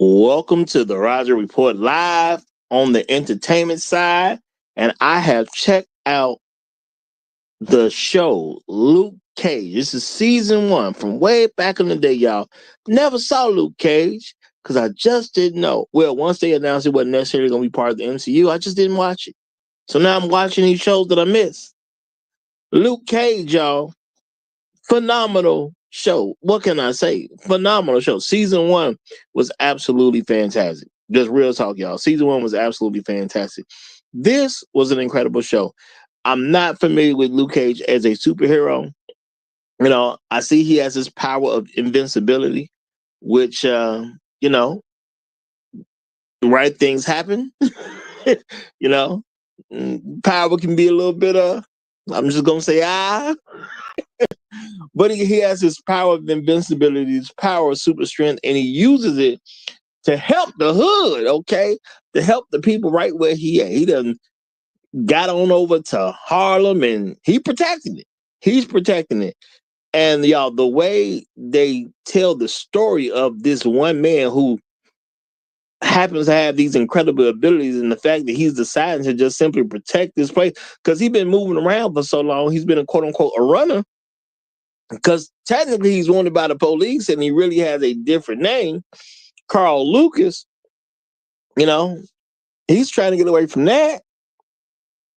Welcome to the Roger Report live on the entertainment side. And I have checked out the show Luke Cage. This is season one from way back in the day, y'all. Never saw Luke Cage because I just didn't know. Well, once they announced it wasn't necessarily going to be part of the MCU, I just didn't watch it. So now I'm watching these shows that I missed. Luke Cage, y'all, phenomenal show. What can I say? Phenomenal show. Season one was absolutely fantastic. Just real talk, y'all. Season one was absolutely fantastic. This was an incredible show. I'm not familiar with Luke Cage as a superhero. I see he has this power of invincibility, which, the right things happen. you know, Power can be a little bit I'm just gonna say but he has his power of invincibility, his power of super strength, and he uses it to help the hood, okay? To help the people right where he at. He done got on over to Harlem and he protecting it. He's protecting it. And y'all, the way they tell the story of this one man who happens to have these incredible abilities and the fact that he's deciding to just simply protect this place because he's been moving around for so long. He's been a quote unquote a runner because technically he's wanted by the police and he really has a different name, Carl Lucas. You know, he's trying to get away from that.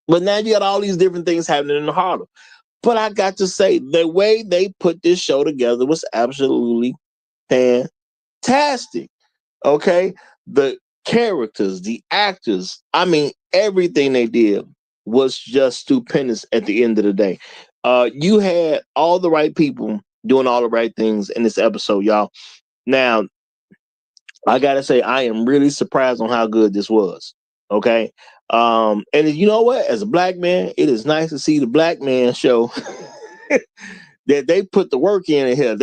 But now you got all these different things happening in Harlem. But I got to say, the way they put this show together was absolutely fantastic. Okay? The characters, the actors, I mean, everything they did was just stupendous at the end of the day. You had all the right people doing all the right things in this episode, y'all. Now, I gotta say, I am really surprised on how good this was. Okay. And you know what? As a black man, it is nice to see the black man show that they put the work in here.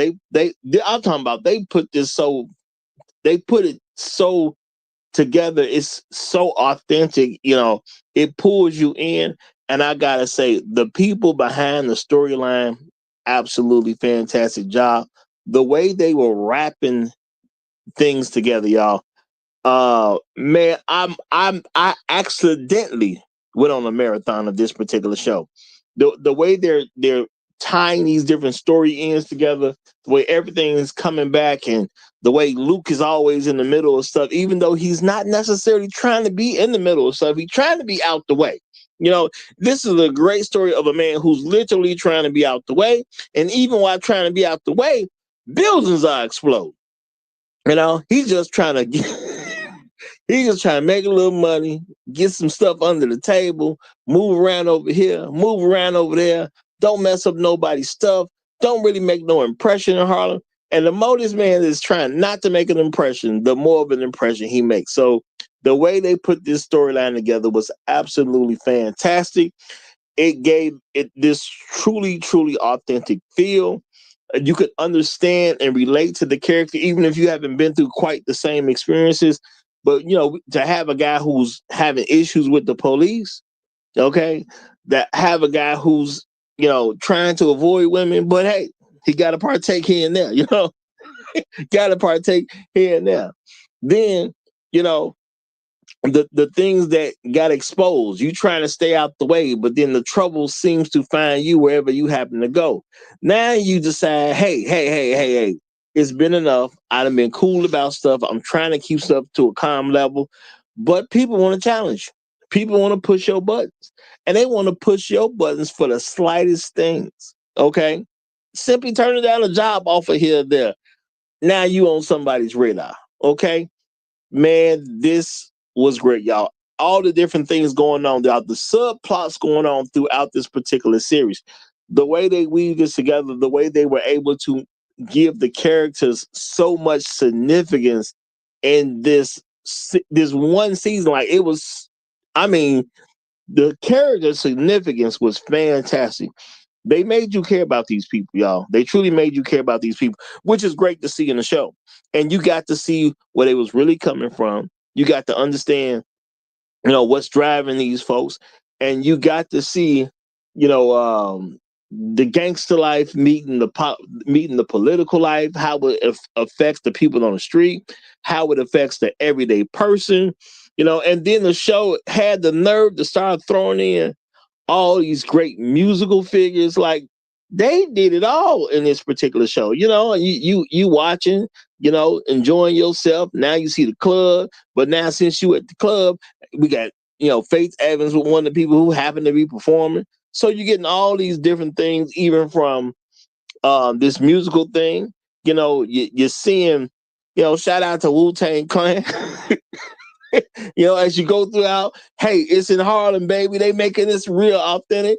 I'm talking about they put it so together. It's so authentic, it pulls you in. And I gotta say, the people behind the storyline, absolutely fantastic job. The way they were wrapping things together, y'all. Man, I accidentally went on a marathon of this particular show. The way they're tying these different story ends together, the way everything is coming back, and the way Luke is always in the middle of stuff, even though he's not necessarily trying to be in the middle of stuff, he's trying to be out the way. This is a great story of a man who's literally trying to be out the way, and even while trying to be out the way, buildings are exploding. He's just trying to get, he's just trying to make a little money, get some stuff under the table, move around over here, move around over there. Don't mess up nobody's stuff. Don't really make no impression in Harlem. And the more this man is trying not to make an impression, the more of an impression he makes. So the way they put this storyline together was absolutely fantastic. It gave it this truly, truly authentic feel. You could understand and relate to the character, even if you haven't been through quite the same experiences. But to have a guy who's having issues with the police, okay, that have a guy who's trying to avoid women, but hey, he got to partake here and there, got to partake here and there. Then you know the things that got exposed, you trying to stay out the way, but then the trouble seems to find you wherever you happen to go. Now you decide, hey, it's been enough. I've been cool about stuff. I'm trying to keep stuff to a calm level, but people want to challenge. People want to push your buttons, and they want to push your buttons for the slightest things. Okay, simply turning down a job offer here or there. Now you on somebody's radar. Okay, man, this was great, y'all. All the different things going on, the subplots going on throughout this particular series, the way they weave this together, the way they were able to give the characters so much significance in this one season. Like it was, I mean, the character significance was fantastic. They made you care about these people, y'all. They truly made you care about these people, which is great to see in the show. And you got to see where they was really coming from. You got to understand, what's driving these folks, and you got to see, you know, um, the gangster life meeting meeting the political life, how it affects the people on the street, how it affects the everyday person, and then the show had the nerve to start throwing in all these great musical figures. Like, they did it all in this particular show, and you watching, enjoying yourself. Now you see the club, but now since you at the club, we got, Faith Evans with one of the people who happen to be performing. So you're getting all these different things, even from this musical thing. You're seeing, shout out to Wu-Tang Clan. As you go throughout, hey, it's in Harlem, baby. They making this real authentic.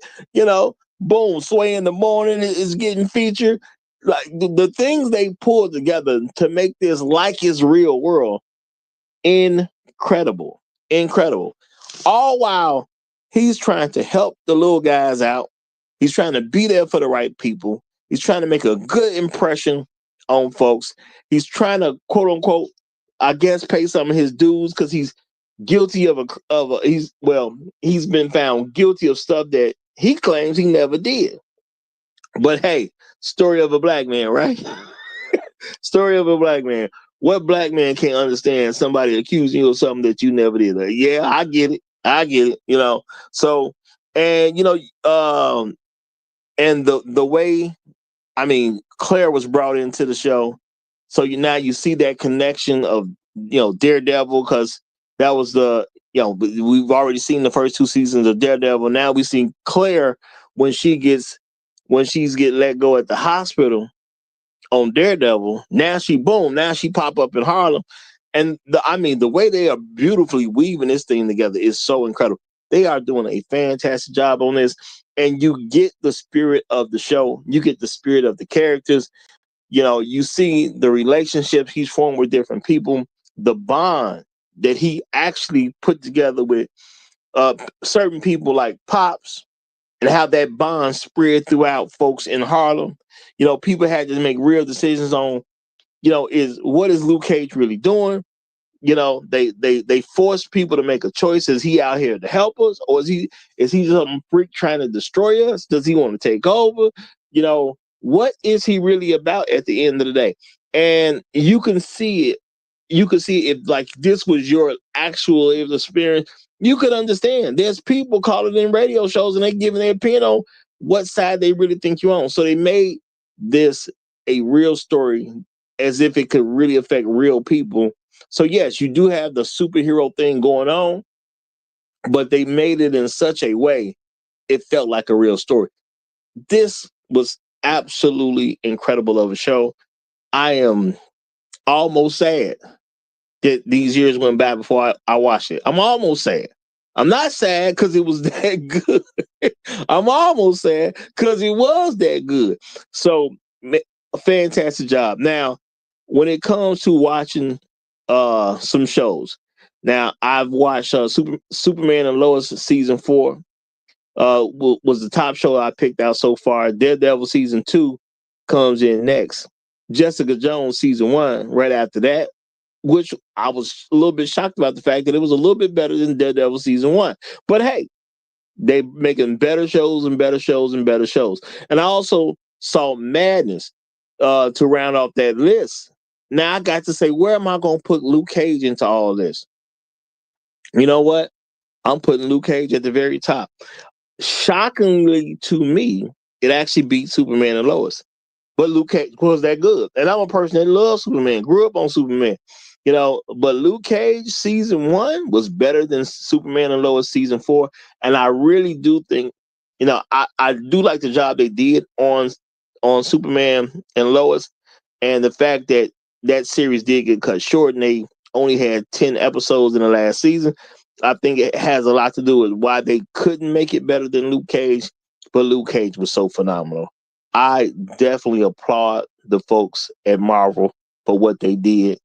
Boom, Sway in the Morning is getting featured. Like the things they pulled together to make this like it's real world, incredible, incredible. All while he's trying to help the little guys out. He's trying to be there for the right people. He's trying to make a good impression on folks. He's trying to, quote unquote, I guess, pay some of his dues, because he's guilty he's been found guilty of stuff that he claims he never did. But hey, story of a black man, right? Story of a black man. What black man can't understand somebody accusing you of something that you never did? Like, yeah, I get it. I get it. So, and and the way, I mean, Claire was brought into the show, so now you see that connection of Daredevil, because that was we've already seen the first two seasons of Daredevil. Now we see Claire when she's get let go at the hospital on Daredevil. Now she pop up in Harlem, and the way they are beautifully weaving this thing together is so incredible. They are doing a fantastic job on this, and you get the spirit of the show. You get the spirit of the characters. You see the relationships he's formed with different people, the bond that he actually put together with certain people like Pops, and how that bond spread throughout folks in Harlem. People had to make real decisions on, what is Luke Cage really doing? They force people to make a choice. Is he out here to help us, or is he some freak trying to destroy us? Does he want to take over? What is he really about at the end of the day? And you can see it. You can see if like this was your actual experience, you could understand. There's people calling in radio shows and they giving their opinion on what side they really think you're on. So they made this a real story, as if it could really affect real people. So yes, you do have the superhero thing going on, but they made it in such a way it felt like a real story. This was absolutely incredible of a show. I am almost sad that these years went by before I watched it. I'm almost sad. I'm not sad because it was that good. I'm almost sad because it was that good. So, a fantastic job. Now, when it comes to watching some shows, now I've watched Superman and Lois season 4. Was the top show I picked out so far. Daredevil season 2 comes in next. Jessica Jones season 1 right after that, which I was a little bit shocked about the fact that it was a little bit better than Daredevil season 1. But hey, they making better shows and better shows and better shows. And I also saw Madness to round off that list. Now I got to say, where am I going to put Luke Cage into all this? You know what? I'm putting Luke Cage at the very top. Shockingly to me, it actually beat Superman and Lois. But Luke Cage was that good. And I'm a person that loves Superman, grew up on Superman. But Luke Cage season 1 was better than Superman and Lois season 4. And I really do think, I do like the job they did on Superman and Lois, and the fact that that series did get cut short and they only had 10 episodes in the last season. I think it has a lot to do with why they couldn't make it better than Luke Cage, but Luke Cage was so phenomenal. I definitely applaud the folks at Marvel for what they did.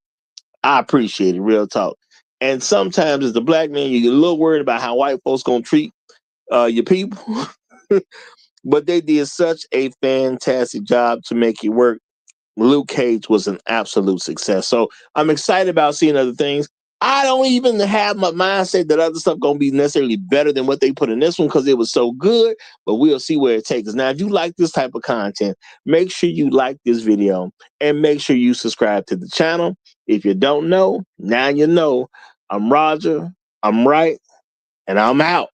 I appreciate it, real talk. And sometimes as a black man, you get a little worried about how white folks gonna treat your people. But they did such a fantastic job to make it work. Luke Cage was an absolute success. So I'm excited about seeing other things. I don't even have my mindset that other stuff gonna be necessarily better than what they put in this one because it was so good, but we'll see where it takes us. Now, if you like this type of content, make sure you like this video and make sure you subscribe to the channel. If you don't know, now you know. I'm Roger, I'm right, and I'm out.